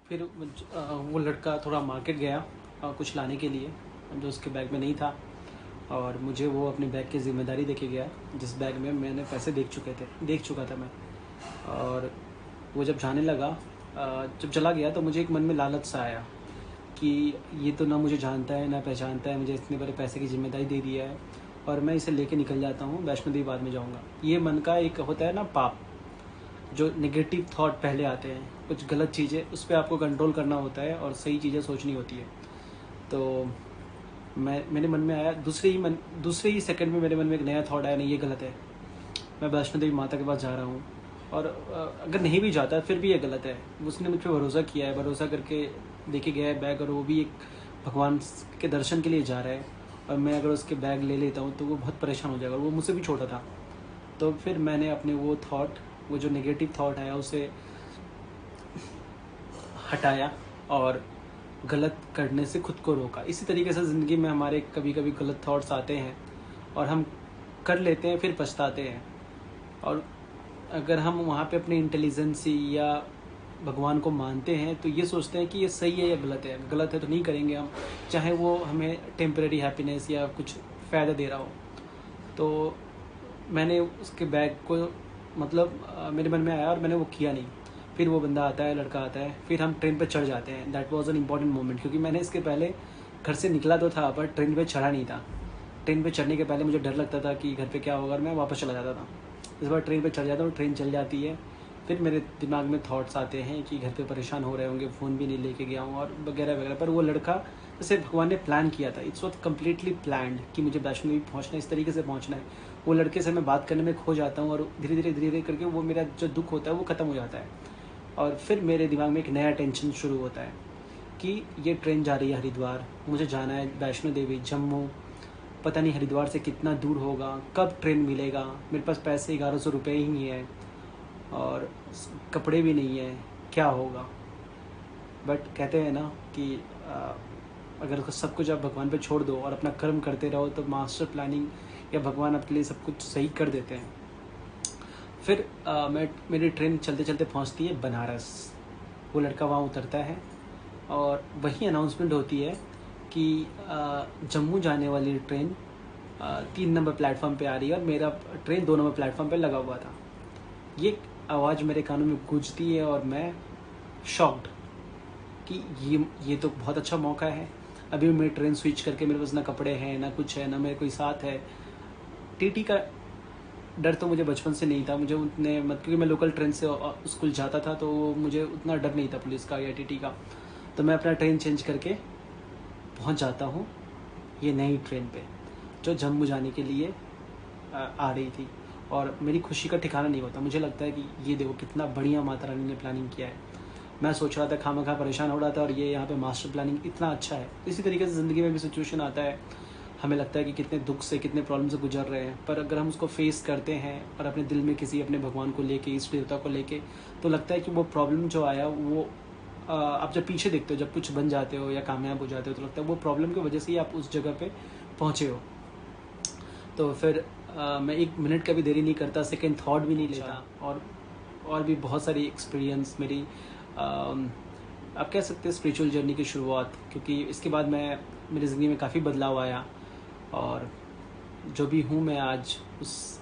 फिर वो लड़का थोड़ा मार्केट गया कुछ लाने के लिए जो उसके बैग में नहीं था, और मुझे वो अपने बैग की ज़िम्मेदारी देके गया जिस बैग में मैंने पैसे देख चुका था मैं। और वो जब जाने लगा, जब चला गया तो मुझे एक मन में लालच सा आया कि ये तो ना मुझे जानता है ना पहचानता है, मुझे इतने बड़े पैसे की ज़िम्मेदारी दे दिया है और मैं इसे लेके निकल जाता हूँ, वैष्णो देवी बाद में जाऊँगा। ये मन का एक होता है ना पाप, जो नेगेटिव थॉट पहले आते हैं, कुछ गलत चीज़ें उस पर आपको कंट्रोल करना होता है और सही चीज़ें सोचनी होती है। तो मेरे मन में आया, दूसरे ही सेकंड में मेरे मन में एक नया थॉट आया, नहीं ये गलत है, मैं वैष्णो देवी माता के पास जा रहा हूँ और अगर नहीं भी जाता फिर भी ये गलत है। उसने मुझ पर भरोसा किया है, भरोसा करके लेके गया है बैग, और वो भी एक भगवान के दर्शन के लिए जा रहा है, और मैं अगर उसके बैग ले लेता हूँ तो वो बहुत परेशान हो जाएगा, और वो मुझसे भी छोटा था। तो फिर मैंने अपने वो जो नेगेटिव थॉट आया उसे हटाया और गलत करने से खुद को रोका। इसी तरीके से ज़िंदगी में हमारे कभी कभी गलत थॉट्स आते हैं और हम कर लेते हैं, फिर पछताते हैं। और अगर हम वहाँ पे अपनी इंटेलिजेंसी या भगवान को मानते हैं तो ये सोचते हैं कि ये सही है या गलत है। गलत है तो नहीं करेंगे हम, चाहे वो हमें टेम्परेरी हैप्पीनेस या कुछ फ़ायदा दे रहा हो। तो मैंने उसके बैग को मेरे मन में आया और मैंने वो किया नहीं। फिर वो बंदा आता है, लड़का आता है, फिर हम ट्रेन पर चढ़ जाते हैं। That was an important moment, क्योंकि मैंने इसके पहले घर से निकला तो था पर ट्रेन पे चढ़ा नहीं था। ट्रेन पे चढ़ने के पहले मुझे डर लगता था कि घर पे क्या होगा, और मैं वापस चला जाता था। इस बार ट्रेन पे चढ़ जाता हूँ, ट्रेन चल जाती है, फिर मेरे दिमाग में थॉट्स आते हैं कि घर पे परेशान हो रहे होंगे, फ़ोन भी नहीं लेके गया हूँ और वगैरह वगैरह। पर वो लड़का जैसे भगवान ने प्लान किया था, इट्स वॉट कम्प्लीटली प्लान्ड कि मुझे वैष्णो देवी पहुँचना है, इस तरीके से पहुँचना है। वो लड़के से मैं बात करने में खो जाता हूँ और धीरे धीरे करके वो मेरा जो दुख होता है वो ख़त्म हो जाता है। और फिर मेरे दिमाग में एक नया टेंशन शुरू होता है कि ये ट्रेन जा रही है हरिद्वार, मुझे जाना है वैष्णो देवी जम्मू, पता नहीं हरिद्वार से कितना दूर होगा, कब ट्रेन मिलेगा, मेरे पास पैसे 1100 रुपये ही हैं और कपड़े भी नहीं है, क्या होगा। बट कहते हैं ना कि अगर सब कुछ आप भगवान पे छोड़ दो और अपना कर्म करते रहो तो मास्टर प्लानिंग या भगवान आपके लिए सब कुछ सही कर देते हैं। फिर मेरी ट्रेन चलते चलते पहुंचती है बनारस। वो लड़का वहाँ उतरता है और वही अनाउंसमेंट होती है कि जम्मू जाने वाली ट्रेन 3 नंबर प्लेटफॉर्म पे आ रही है, और मेरा ट्रेन 2 नंबर प्लेटफॉर्म पे लगा हुआ था। ये आवाज़ मेरे कानों में गूंजती है और मैं शॉक्ड कि ये तो बहुत अच्छा मौका है। अभी मैं ट्रेन स्विच करके, मेरे पास ना कपड़े हैं ना कुछ है ना मेरे कोई साथ है। टीटी का डर तो मुझे बचपन से नहीं था, मुझे उतने क्योंकि मैं लोकल ट्रेन से स्कूल जाता था तो मुझे उतना डर नहीं था पुलिस का या टीटी का। तो मैं अपना ट्रेन चेंज करके पहुंच जाता हूँ ये नई ट्रेन पे जो जम्मू जाने के लिए आ रही थी, और मेरी खुशी का ठिकाना नहीं होता। मुझे लगता है कि ये देखो कितना बढ़िया माता रानी ने प्लानिंग किया है। मैं सोच रहा था खामखा परेशान हो रहा था, और ये यहाँ पे मास्टर प्लानिंग इतना अच्छा है। इसी तरीके से ज़िंदगी में भी सिचुएशन आता है, हमें लगता है कि कितने दुख से कितने प्रॉब्लम से गुजर रहे हैं, पर अगर हम उसको फेस करते हैं और अपने दिल में किसी अपने भगवान को लेके, इष्ट देवता को लेके, तो लगता है कि वो प्रॉब्लम जो आया वो आप जब पीछे देखते हो, जब कुछ बन जाते हो या कामयाब हो जाते हो, तो लगता है वो प्रॉब्लम की वजह से ही आप उस जगह पे पहुँचे हो। तो फिर मैं 1 मिनट का भी देरी नहीं करता, सेकेंड थॉट भी नहीं लेता। और भी बहुत सारी एक्सपीरियंस मेरी आप कह सकते हैं स्पिरिचुअल जर्नी की शुरुआत, क्योंकि इसके बाद मेरी ज़िंदगी में काफ़ी बदलाव आया, और जो भी हूँ मैं आज उस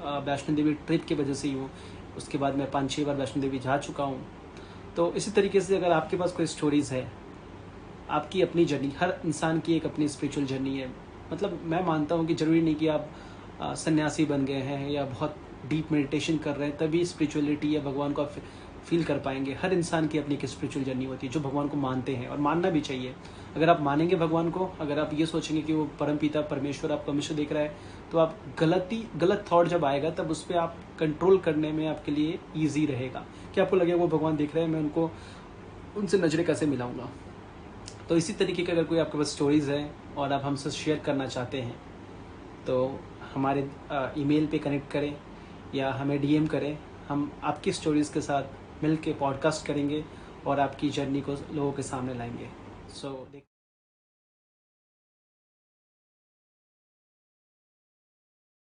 वैष्णो देवी ट्रिप की वजह से ही हूँ। उसके बाद मैं 5-6 बार वैष्णो देवी जा चुका हूँ। तो इसी तरीके से अगर आपके पास कोई स्टोरीज़ है, आपकी अपनी जर्नी, हर इंसान की एक अपनी स्पिरिचुअल जर्नी है। मैं मानता हूँ कि ज़रूरी नहीं कि आप सन्यासी बन गए हैं या बहुत डीप मेडिटेशन कर रहे हैं तभी स्पिरिचुअलिटी या भगवान को आप फील कर पाएंगे। हर इंसान की अपनी एक स्पिरिचुअल जर्नी होती है जो भगवान को मानते हैं, और मानना भी चाहिए। अगर आप मानेंगे भगवान को, अगर आप ये सोचेंगे कि वो परमपिता परमेश्वर आपको हमेशा देख रहा है, तो आप गलत थॉट जब आएगा तब उस पर आप कंट्रोल करने में आपके लिए ईजी रहेगा कि आपको लगेगा वो भगवान देख रहे हैं, मैं उनसे नजरें कैसे मिलाऊंगा। तो इसी तरीके की अगर कोई आपके पास स्टोरीज़ है और आप हमसे शेयर करना चाहते हैं तो हमारे ईमेल पे कनेक्ट करें या हमें डीएम करें। हम आपकी स्टोरीज़ के साथ मिल के पॉडकास्ट करेंगे और आपकी जर्नी को लोगों के सामने लाएंगे। सो